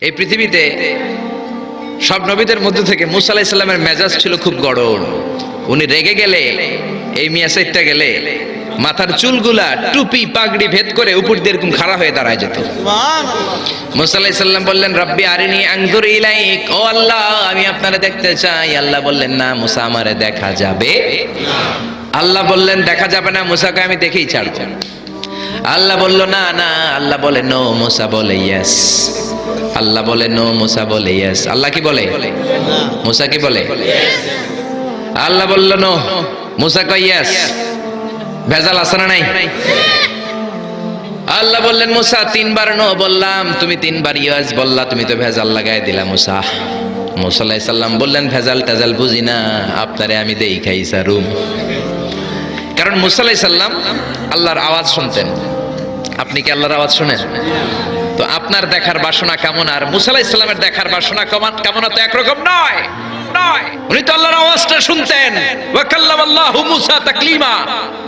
এই পৃথিবীতে সব নবীদের মধ্যে থেকে মুসা আলাইহিস সালামের মেজাজ ছিল খুব গড়ন। উনি রেগে গেলে, এই মিয়া সাইটটা গেলে মাথার চুলগুলা টুপি পাগড়ি ভেদ করে উপর দিয়ে এরকম খাড়া হয়ে দাঁড়ায় যেত। মুসা আলাইহিস সালাম বললেন, রব্বি আরিনি আনজুর ইলাইক, ও আল্লাহ আমি আপনারে দেখতে চাই। আল্লাহ বললেন, না মুসা আমারে দেখা যাবে। আল্লাহ বললেন দেখা যাবে না, মুসাকে আমি দেখেই ছাড়ব। আল্লাহ বলল না না, আল্লাহ বলে নো, মুসা বলে ইয়েস। আল্লাহ বলে নো, মুসা বলে ইয়েস। আল্লাহ কি বলে? মুসা কি বলে? আল্লাহ বলল নো, মুসা কয় ইয়েস। ভেজাল আছে না নাই? আল্লাহ বললেন মুসা তিনবার নো বললাম, তুমি তিনবার ইয়েস বললা, তুমি তো ভেজাল লাগাই দিলা মুসা। মুসা আলাইহিস সালাম বললেন, ভেজাল টেজাল বুঝি না, আপনারে আমি দেই খাই সারুম। কারণ মুসা আলাইহিস সালাম আল্লাহর আওয়াজ শুনতেন। আপনি কি আল্লাহর আওয়াজ শুনেন? তো আপনার দেখার বাসনা কেমন আর মুসা আলাইহিস সালামের দেখার বাসনা কেমন তো একরকম নয়। উনি তো আল্লাহর আওয়াজটা শুনতেন। ওয়া কাল্লামাল্লাহু মুসা তাকলিমা,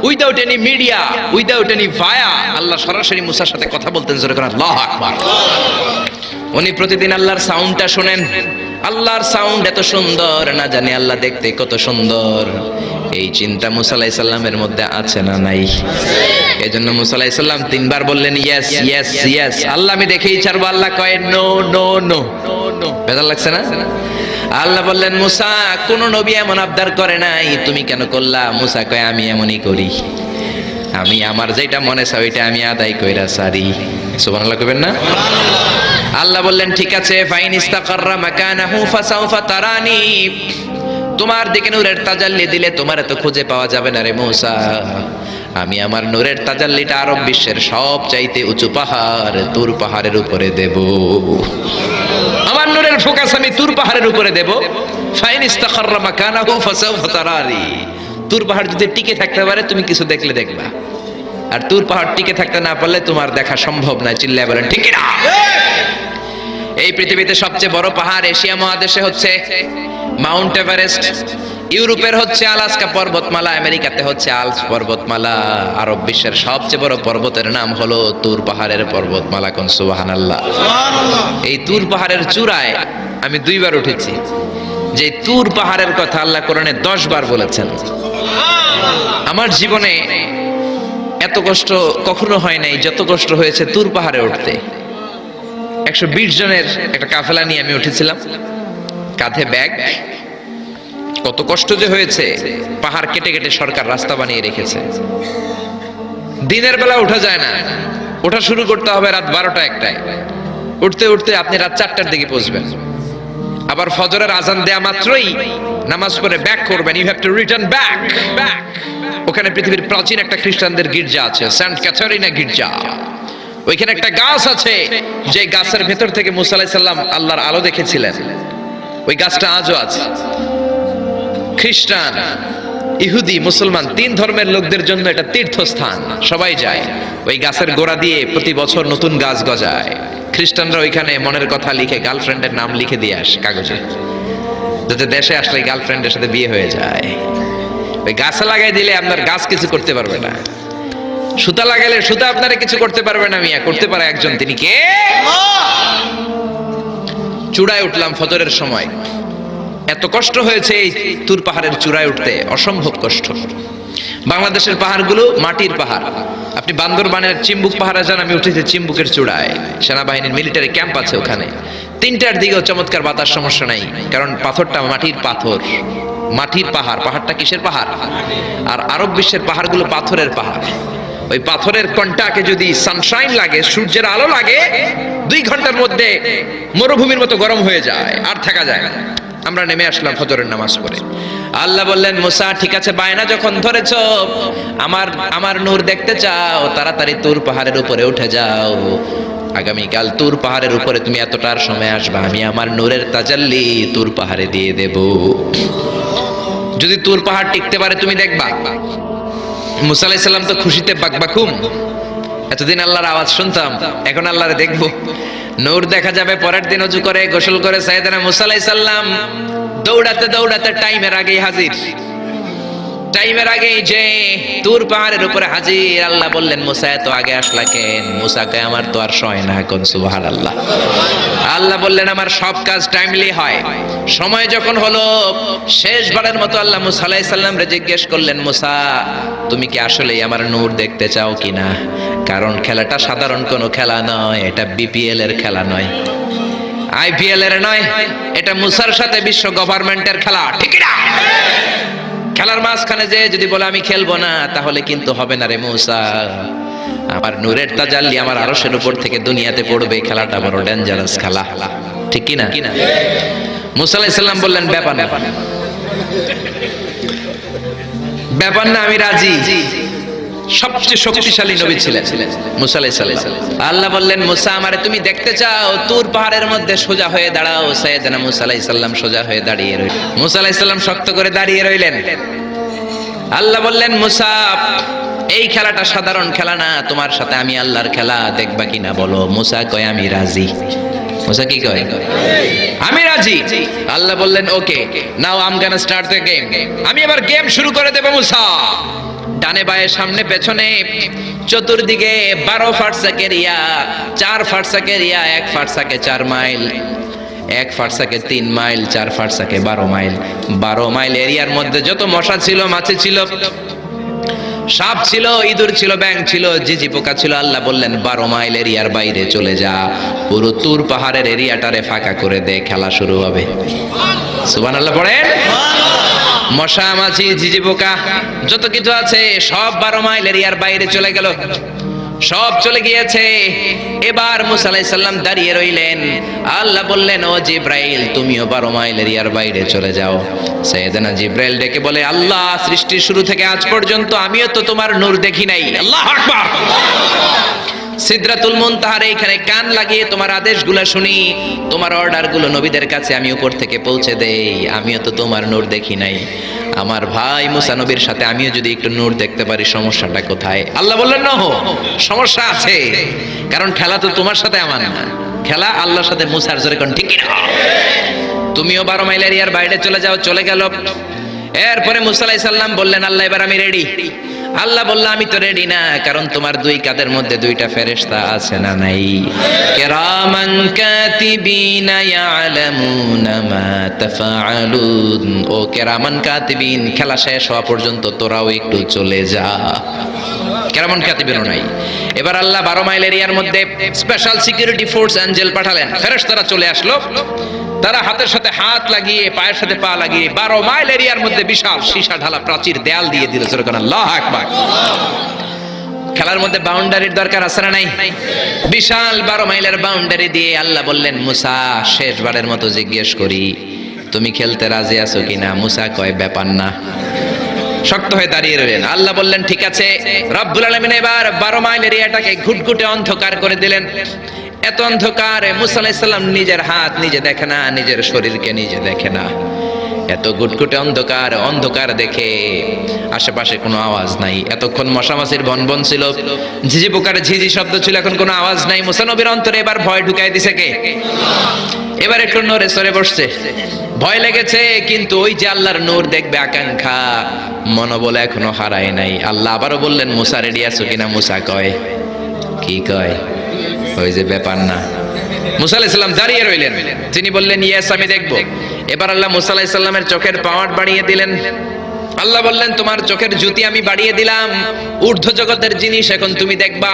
without any media, without any via, আল্লাহ সরাসরি মুসার সাথে কথা বলতেন। জোরে করে আল্লাহু আকবার। উনি প্রতিদিন আল্লাহর সাউন্ডটা শুনেন। আল্লাহর সাউন্ড এত সুন্দর, না জানি আল্লাহ দেখতে কত সুন্দর। এই চিন্তা মুসা আলাইহিস সালামের মধ্যে আছে না নাই? এজন্য মুসা আলাইহিস সালাম তিনবার বললেন ইয়েস ইয়েস ইয়েস। আল্লাহ আমি দেখেই ছাড়বো। আল্লাহ কয় নো নো নো। বেজার লাগছে না? আল্লাহ বললেন মুসা কোন নবী এমন আবদার করে নাই, তুমি কেন করলা? মুসা কয় আমি এমনই করি, আমি আমার যেটা মনে চাই ওইটা আমি আদায় কইরা সারি। সুবহানাল্লাহ কইবেন না? আল্লাহ বললেন ঠিক আছে, ফাইন ইস্তাকাররা মাকানাহু ফাসাউফা তারানি, তোমার দিকে নূরের তাজাল্লি দিলে তোমার তো খুঁজে পাওয়া যাবে না রে মুসা। আমি আমার নূরের তাজাল্লিটা আরব বিশ্বের সব চাইতে উঁচু পাহাড় তুর পাহাড়ের উপরে দেব। আমার নূরের ফোকাস আমি তুর পাহাড়ের উপরে দেব। ফাইন ইস্তাকাররা মাকানাহু ফাসাউফা তারানি, তুর পাহাড় যদি টিকে থাকতে পারে তুমি কিছু দেখলে দেখবা, আর তুর পাহাড় টিকে থাকতে না পারলে তোমার দেখা সম্ভব না। চিল্লায় বলেন ঠিক না? এই পৃথিবীতে সবচেয়ে বড় পাহাড় এশিয়া মহাদেশে হচ্ছে মাউন্ট এভারেস্ট, ইউরোপের হচ্ছে আলাস্কা পর্বতমালা, আমেরিকাতে হচ্ছে আল্পস পর্বতমালা, আরব বিশ্বের সবচেয়ে বড় পর্বতের নাম হলো তুর পাহাড়ের পর্বতমালা। কোন সুবহানাল্লাহ। এই তুর পাহাড়ের চূড়ায় আমি 2 বার উঠেছি। যে তুর পাহাড়ের কথা আল্লাহ কোরআনে 10 বার বলেছেন। আমার জীবনে এত কষ্ট কখনো হয় নাই যত কষ্ট হয়েছে তুর পাহাড়ে উঠতে। 120 জনের একটা কাফেলা নিয়ে আমি উঠেছিলাম, কাঁধে ব্যাগ। কত কষ্ট যে হয়েছে। পাহাড় কেটে কেটে সরকার রাস্তা বানিয়ে রেখেছে। দিনের বেলা ওঠা যায় না, ওঠা শুরু করতে হবে রাত 12টা 1টায়। উঠতে উঠতে আপনি রাত 4টার দিকে পৌঁছবেন। আবার ফজরের আজান দেয়া মাত্রই নামাজ পড়ে ব্যাক করবেন। You have to return back. ওখানে পৃথিবীর প্রাচীন একটা খ্রিস্টানদের গির্জা আছে, সেন্ট ক্যাথারিনা গির্জা। ওইখানে একটা গাছ আছে, যে গাছের ভেতর থেকে মুসা আলাইহিস সালাম আল্লাহর আলো দেখেছিলেন। ওই গাছটা আজও আছে। খ্রিস্টান, ইহুদি, মুসলমান 3 ধর্মের লোকদের জন্য এটা তীর্থস্থান, সবাই যায়। ওই গাছের গোড়া দিয়ে প্রতি বছর নতুন গাছ গজায়। খ্রিস্টানরা ওইখানে মনের কথা লিখে গার্লফ্রেন্ডের নাম লিখে দিয়ে আসে কাগজে, যাতে দেশে আসলে গার্লফ্রেন্ডের সাথে বিয়ে হয়ে যায়। ওই গাছে লাগাই দিলে আপনার গাছ কিছু করতে পারবে না। সুতা লাগাইলে সুতা আপনারা কিছু করতে পারবে না। মিয়া করতে পারে একজন, তিনি কে? চূড়ায় উঠলাম ফজরের সময়। এত কষ্ট হয়েছে এই তুর পাহাড়ের চূড়ায় উঠতে, অসম্ভব কষ্ট। বাংলাদেশের পাহাড়গুলো মাটির পাহাড়। আপনি বান্দরবানের চিম্বুক পাহাড়ে যান, আমি উঠেছি চিম্বুকের চূড়ায়। সেনাবাহিনীর মিলিটারি ক্যাম্প আছে ওখানে। 3টার দিকেও চমৎকার বাতাস, সমস্যা নাই, কারণ পাথরটা মাটির পাথর। মাটির পাহাড়। পাহাড়টা কিসের পাহাড়? আর আরব বিশ্বের পাহাড়গুলো পাথরের পাহাড়। ওই পাথরের কন্টাকে যদি সানশাইন লাগে, সূর্যের আলো লাগে, 2 ঘন্টার মধ্যে মরুভূমির মতো গরম হয়ে যায়, আর থাকা যায় না। আমরা নেমে আসলাম ফজরের নামাজ পড়ে। আল্লাহ বললেন মুসা ঠিক আছে, বায়না যখন ধরেছো, আমার নূর দেখতে চাও, তাড়াতাড়ি তুর পাহাড়ের উপরে উঠে যাও। আগামীকাল তুর পাহাড়ের উপরে তুমি এতটার সময় আসবা, আমি আমার নূরের তাজাল্লি তুর পাহাড়ে দিয়ে দেব। যদি তুর পাহাড় টিকতে পারে তুমি দেখবা। মুসা আলাইহিস সালাম তো খুশিতে বাকবাকুম। এতদিন আল্লাহর আওয়াজ শুনতাম, এখন আল্লাহরে দেখবো, নূর দেখা যাবে। পরের দিন ওযু করে গোসল করে সাইয়েদনা মুসা আলাইহিস সালাম দৌড়াতে দৌড়াতে টাইমের আগেই হাজির। টাইমের আগে যে তুর পাহাড়ের উপরে হাজির। আল্লাহ বললেন মুসা এত আগে আসলা কেন? মুসা কয় আমার তো আর সময় না এখন। সুবহানাল্লাহ। আল্লাহ বললেন আমার সব কাজ টাইমলি হয়। সময় যখন হলো শেষবারের মতো আল্লাহ মুসা আলাইহিস সালাম রে জিজ্ঞেস করলেন মুসা তুমি কি আসলেই আমার নূর দেখতে চাও কিনা? কারণ খেলাটা সাধারণ কোনো খেলা নয়, এটা বিপিএল এর খেলা নয়, আইপিএল এর নয়, এটা মুসার সাথে বিশ্ব গভর্নমেন্টের খেলা, ঠিক না? খেলার মাঝখানে যে যদি বলে আমি খেলবো না তাহলে কিন্তু হবে না রে মুসা। আমার নূরের তাজাল্লি আমার আরশের উপর থেকে দুনিয়াতে পড়বে, খেলাটা বড় ডেঞ্জারাস খেলা, ঠিক কি না? মুসা আলাইহিস সালাম বললেন ব্যাপার না, ব্যাপার না, আমি রাজি। সবচেয়ে শক্তিশালী নবী ছিলেন মুসা আলাইহিস সালাম। আল্লাহ বললেন মুসা আমারে তুমি দেখতে চাও? তুর পাহাড়ের মধ্যে সোজা হয়ে দাঁড়াও। সাইয়েদনা মুসা আলাইহিস সালাম সোজা হয়ে দাঁড়িয়ে রইলেন। মুসা আলাইহিস সালাম শক্ত করে দাঁড়িয়ে রইলেন। আল্লাহ বললেন মুসা এই খেলাটা সাধারণ খেলা না, তোমার সাথে আমি আল্লাহর খেলা, দেখবা কিনা বলো? মুসা কয় আমি রাজি। মুসা কি কয়? আমি রাজি। আল্লাহ বললেন okay, now I am gonna start the game. আমি এবার গেম শুরু করে দেব মুসা। ডানে বায়ে সামনে পেছনে চতুর্দিকে 12 ফারসাক এরিয়া, 4 ফারসাক এরিয়া, 1 ফারসাকে 4 মাইল, 1 ফারসাকে 3 মাইল, 4 ফারসাকে 12 মাইল। 12 মাইল এরিয়ার মধ্যে যত মশা ছিল, মাছি ছিল, সাপ ছিল, ইঁদুর ছিল, ব্যাঙ ছিল, ঝিঝি পোকা ছিল। আল্লাহ বললেন 12 মাইল এরিয়ার বাইরে চলে যা, পুরো তুর পাহাড়ের এরিয়াটারে ফাঁকা করে দে, খেলা শুরু হবে। সুবহানাল্লাহ পড়েন। মশা মাছি ঝিঝি পোকা যত কিছু আছে সব 12 মাইল এরিয়ার বাইরে চলে গেল, সব চলে গিয়েছে। এবার মুসা আলাইহিস সালাম দাঁড়িয়ে রইলেন। আল্লাহ বললেন ও জিব্রাইল তুমিও 12 মাইল এরিয়ার বাইরে চলে যাও। সাইয়েদনা জিব্রাইল ডেকে বলে আল্লাহ সৃষ্টির শুরু থেকে আজ পর্যন্ত আমিও তো তোমার নূর দেখি নাই। আল্লাহু আকবার। সিদরাতুল মুনতাহার এইখানে কান লাগিয়ে তোমার আদেশগুলো শুনি, তোমার অর্ডারগুলো নবীদের কাছে আমি উপর থেকে পৌঁছে দেই, আমিও তো তোমার নূর দেখি নাই। আমার ভাই মুসা নবীর সাথে আমিও যদি একটু নূর দেখতে পারি, সমস্যাটা কোথায়? আল্লাহ বললেন না, সমস্যা আছে, কারণ খেলা তো তোমার সাথে আমার না, খেলা আল্লাহর সাথে। মুসার জোরে কোন ঠিক না? তুমিও 12 মাইল এরিয়ার বাইরে চলে যাও। চলে গেল। এরপরে মুসা আলাইহিস সালাম বললেন আল্লাহ এবার আমি রেডি। আল্লাহ বলল আমি তো রেডি না, কারণ তোমার 2 কাঁধের মধ্যে 2টা ফেরেশতা আছে না নাই? কিরামান কাতিবিনা ইয়ালামুনা মা তাফআলুন। ও কিরামান কাতিবিন, খেলা শেষ হওয়া পর্যন্ত তোরাও একটু চলে যা। কিরামান কাতিবিনও নাই। এবার আল্লাহ 12 মাইল এরিয়ার মধ্যে স্পেশাল সিকিউরিটি ফোর্স এঞ্জেল পাঠালেন। ফেরেশতারা চলে আসলো। তারা হাতের সাথে হাত লাগিয়ে, পায়ের সাথে পা লাগিয়ে 12 মাইল এরিয়ার মধ্যে বিশাল সীসা ঢালা প্রাচীর দেয়াল দিয়ে দিল। সুবহানাল্লাহ, আল্লাহু আকবার। খেলার মধ্যে বাউন্ডারির দরকার আছে না নাই? বিশাল 12 মাইলের বাউন্ডারি দিয়ে আল্লাহ বললেন মুসা শেষবারের মতো জিজ্ঞেস করি তুমি খেলতে রাজি আছো কিনা? মুসা কয় ব্যাপার না, শক্ত হয়ে দাঁড়িয়ে রইলেন। আল্লাহ বললেন ঠিক আছে। রব্বুল আলামিন এবার 12 মাইল এরিয়াটাকে ঘুটঘুটে অন্ধকার করে দিলেন। এত অন্ধকারে মুসা আলাইহিস সালাম নিজের হাত নিজে দেখে না, নিজের শরীরকে নিজে দেখে না। এত ঘুটঘুটে অন্ধকার, অন্ধকার দেখে আশেপাশে কোনো আওয়াজ নাই। এতক্ষণ মশামাছির বনবন ছিল, ঝিঝি পোকার ঝিঝি শব্দ ছিল, এখন কোনো আওয়াজ নাই। মুসা নবীর অন্তরে এবার ভয় ঢুকাই দিছে কে? এবার একটু নড়ে সরে বসছে, ভয় লেগেছে, কিন্তু ওই যে আল্লাহর নূর দেখবে আকাঙ্ক্ষা, মনোবল এখনো হারায় নাই। আল্লাহ আবারও বললেন মুসা রেডি আছো কিনা? মুসা কয় কি কয়? ওই যে ব্যাপার না। মুসা আলাইহিস সালাম দাঁড়িয়ে রইলেন। তিনি বললেন ইয়েস আমি দেখব। এবার আল্লাহ মুসা আলাইহিস সালামের চোখের পাওয়ার বাড়িয়ে দিলেন। আল্লাহ বললেন তোমার চোখের জ্যোতি আমি বাড়িয়ে দিলাম, ঊর্ধ্ব জগতের জিনিস এখন তুমি দেখবা,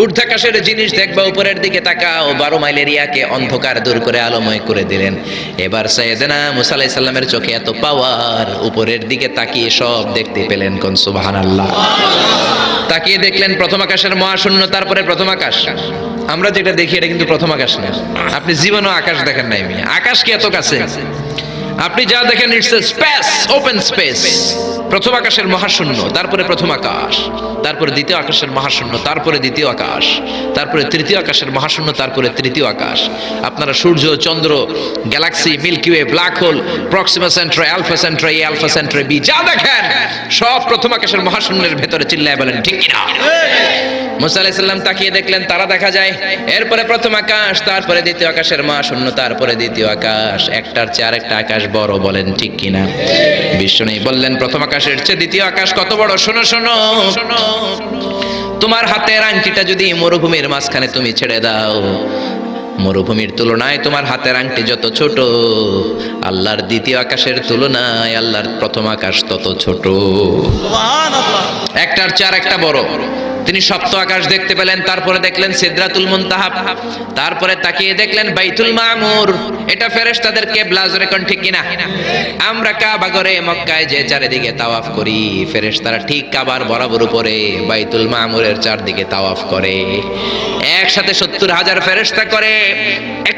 ঊর্ধ্বাকাশের জিনিস দেখবা, উপরের দিকে তাকাও। 12 মাইল এরিয়াকে অন্ধকার দূর করে আলোময় করে দিলেন। এবার সাইয়েদনা মুসা আলাইহিস সালামের চোখে এত পাওয়ার, উপরের দিকে তাকিয়ে সব দেখতে পেলেন। কোন সুবহানাল্লাহ। তাকিয়ে দেখলেন প্রথম আকাশের মহাশূন্য, তারপরে প্রথম আকাশ। আমরা যেটা দেখি এটা কিন্তু প্রথম আকাশ না। আপনি জীবনেও আকাশ দেখেন নাই। আকাশ কি এত কাছে? আপনি যা দেখেন it's a space, open space. প্রথম আকাশের মহাশূন্য, তারপরে প্রথম আকাশ, তারপরে দ্বিতীয় আকাশের মহাশূন্য, তারপরে দ্বিতীয় আকাশ, তারপরে তৃতীয় আকাশের মহাশূন্য, তারপরে তৃতীয় আকাশ। আপনারা সূর্য, চন্দ্র, galaxy, Milky Way, black hole, Proxima Centauri, Alpha Centauri, Alpha Centauri B, যা দেখেন সব প্রথম আকাশের মহাশূন্যের ভেতরে। চিল্লায় বলেন ঠিক কিনা? মুসা আলাইহিস সালাম তাকিয়ে দেখলেন তারা দেখা যায়। এরপরে প্রথম আকাশ, তারপরে দ্বিতীয় আকাশের মহাশূন্য, তারপরে দ্বিতীয় আকাশ, একটার চেয়ে আরেকটা আকাশ বড়, বলেন ঠিক কিনা? বিষ্ণু বললেন প্রথম আকাশের চেয়ে দ্বিতীয় আকাশ কত বড়? শোনো শোনো শোনো, তোমার হাতের আংটিটা যদি মরুভূমির মাঝখানে তুমি ছেড়ে দাও, মরুভূমির তুলনায় তোমার হাতের আংটি যত ছোট, আল্লাহর দ্বিতীয় আকাশের তুলনায় আল্লাহর প্রথম আকাশ তত ছোট। একটার চেয়ে আরেকটা বড়। তিনি সপ্ত আকাশ দেখতে পেলেন, তারপরে দেখলেন সিদরাতুল মুনতাহা, তারপরে তাকিয়ে দেখলেন বাইতুল মামুর। এটা ফেরেশতাদের কিবলা, জোরে কোন ঠিক কিনা? আমরা কাবা ঘরে মক্কায় যে চারিদিকে তাওয়াফ করি, ফেরেশতারা ঠিক কাবার বরাবর উপরে বাইতুল মামুরের চারদিকে তাওয়াফ করে। একসাথে 70,000 ফেরেশতা করে।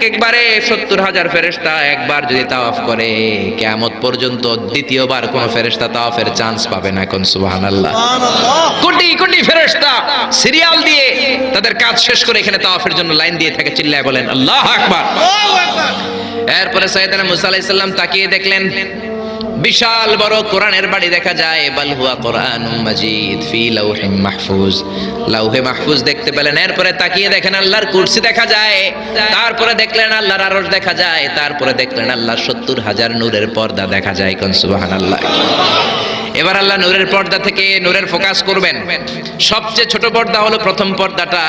একবারে 70,000 ফেরেশতা একবার যদি তাওয়াফ করে, কিয়ামত পর্যন্ত দ্বিতীয়বার কোন ফেরেশতা তাওয়াফের চান্স পাবে না। কোন সুবহানাল্লাহ। কোটি কোটি ফেরেশতা সিরিয়াল দিয়ে তাদের কাজ শেষ করে এখানে তাওয়াফের জন্য লাইন দিয়ে থাকে। চিল্লায় বলেন আল্লাহু আকবার। এরপরে সাইয়েদনা মুসা আলাইহিস সালাম তাকিয়ে দেখলেন বিশাল বড় কোরআনের বাড়ি দেখা যায়। বাল হুয়া কোরআনুম মাজিদ ফি লাউহিম মাহফুজ, লাউহে মাহফুজ দেখতে পেলেন। এরপরে তাকিয়ে দেখেন আল্লাহর কুরসি দেখা যায়, তারপরে দেখলেন আল্লাহর আরশ দেখা যায়, তারপরে দেখলেন আল্লাহর 70,000 নূরের পর্দা দেখা যায়। কোন সুবহানাল্লাহ। এবার আল্লাহ নূরের পর্দা থেকে নূরের ফোকাস করবেন। সবচেয়ে ছোট পর্দা হলো প্রথম পর্দাটা।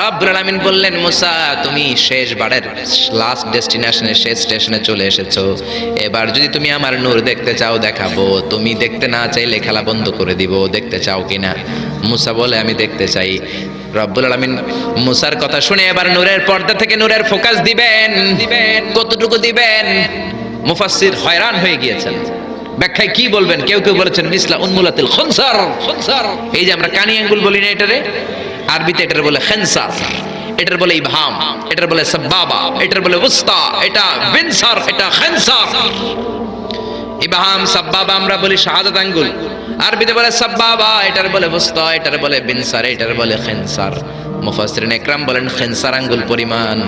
রব্বুল আলামিন বললেন মুসা, তুমি শেষ বারের লাস্ট ডেস্টিনেশনে, শেষ স্টেশনে চলে এসেছো। এবার যদি তুমি আমার নূর দেখতে চাও দেখাবো, তুমি দেখতে না চাইলে খেলা বন্ধ করে দিব। দেখতে চাও কিনা? মুসা বলে আমি দেখতে চাই। রব্বুল আলামিন মুসার কথা শুনে এবার নূরের পর্দা থেকে নূরের ফোকাস দিবেন। কতটুকু দিবেন? মুফাসসির হয়রান হয়ে গিয়েছেন। ব্যাখ্যায় কি বলবেন? কেউ কেউ বলেছেন মিসলা উন্মুলাতিল খুনসার। এই যে আমরা কানি আঙ্গুল বলি না, এটারে আরবিতে এটার বলে খেনসার, এটার বলে ইবহাম, এটার বলে সাব্বাবা, এটার বলে উস্তা, এটা বিনসার, এটা খেনসার। ইবহাম সাব্বাবা আমরা বলি শাহাদাত আঙ্গুল, আরবিতে বলে সাব্বাবা, এটার বলে উস্তা, এটার বলে বিনসার, এটার বলে খেনসার। মুফাসসিরিন ইকরাম বলেন খেনসার আঙ্গুল পরিমাণ,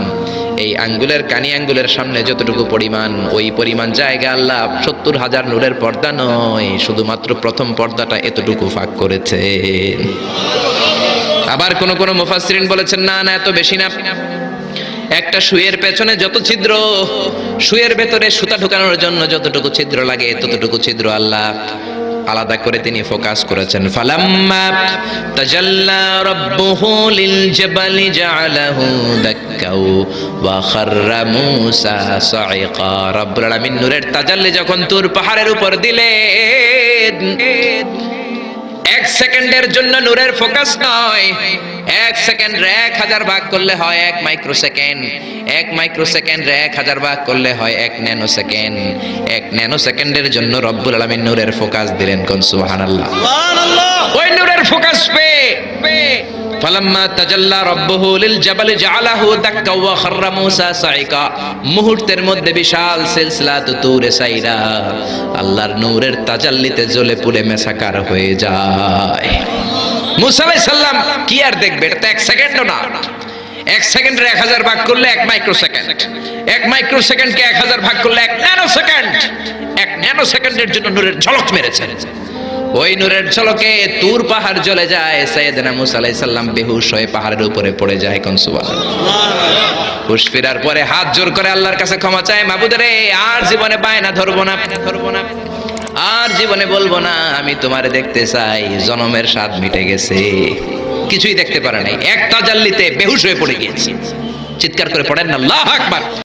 এই আঙ্গুলের কানি আঙ্গুলের সামনে যতটুকু পরিমাণ, ওই পরিমাণ জায়গা আল্লাহ 70,000 নূরের পর্দা নয়, শুধুমাত্র প্রথম পর্দাটা এতটুকু ফাঁক করেছে। আবার কোন কোন মুফাসসিরিন বলেছেন না না, এত বেশি না। একটা সুয়ের পেছনে যত ছিদ্র, সুয়ের ভেতরে সুতা ঢোকানোর জন্য যতটুকু ছিদ্র লাগে, ততটুকু ছিদ্র আল্লাহ আলাদা করে তিনি ফোকাস করেছেন। ফালাম্মা তাজাল্লা রাব্বুহু লিল জাবালি জাআলাহু দাক্কাও ওয়া খাররা মূসা সাইকা। রব্বুল আলামিন নূরের তাজাল্লি যখন তুর পাহাড়ের উপর দিলেন, 1 সেকেন্ডের জন্য নূরের ফোকাস নয়, 1 সেকেন্ড 1000 ভাগ করলে হয় 1 মাইক্রোসেকেন্ড, 1 মাইক্রোসেকেন্ড 1000 ভাগ করলে হয় 1 ন্যানো সেকেন্ড। 1 ন্যানো সেকেন্ডের জন্য রব্বুল আলামিন নূরের ফোকাস দিলেন। কোন সুবহানাল্লাহ। সুবহানাল্লাহ। ওই নূরের ফোকাস পেয়ে ফালাম্মা তাজাল্লা রাব্বুহু লিল জাবালি জাআলাহু দাক্কা ওয়া খাররা মূসা সাইকা, মুহূর্তের মধ্যে বিশাল সিলসিলাত তুরে সাইরা আল্লাহর নূরের তাজাল্লিতে জ্বলে পুড়ে মেসাকার হয়ে যায়। মুসা আলাইহিস সালাম কি আর দেখবে? এটা তো 1 সেকেন্ডও না। 1 সেকেন্ডের 1000 ভাগ করলে 1 মাইক্রোসেকেন্ড, 1 মাইক্রোসেকেন্ডকে 1000 ভাগ করলে 1 ন্যানো সেকেন্ড। 1 ন্যানো সেকেন্ডের জন্য নূরের ঝলক মেরেছে। ওই নূরের ঝলকে তুর পাহাড় জ্বলে যায়। সাইয়েদনা মুসা আলাইহিস সালাম বেহুশ হয়ে পাহাড়ের উপরে পড়ে যায়। কোন সুবহানাল্লাহ। হুশ ফেরার পরে হাত জোর করে আল্লাহর কাছে ক্ষমা চায়, মাবুদ রে, আর জীবনে বায়না ধরবো না, আর জীবনে বলবো না আমি তোমারে দেখতে চাই। জনমের স্বাদ মিটে গেছে, কিছুই দেখতে পারে নাই। এক তাজাল্লিতে বেহুশ হয়ে পড়ে গিয়েছে। চিৎকার করে পড়েন না আল্লাহু আকবার।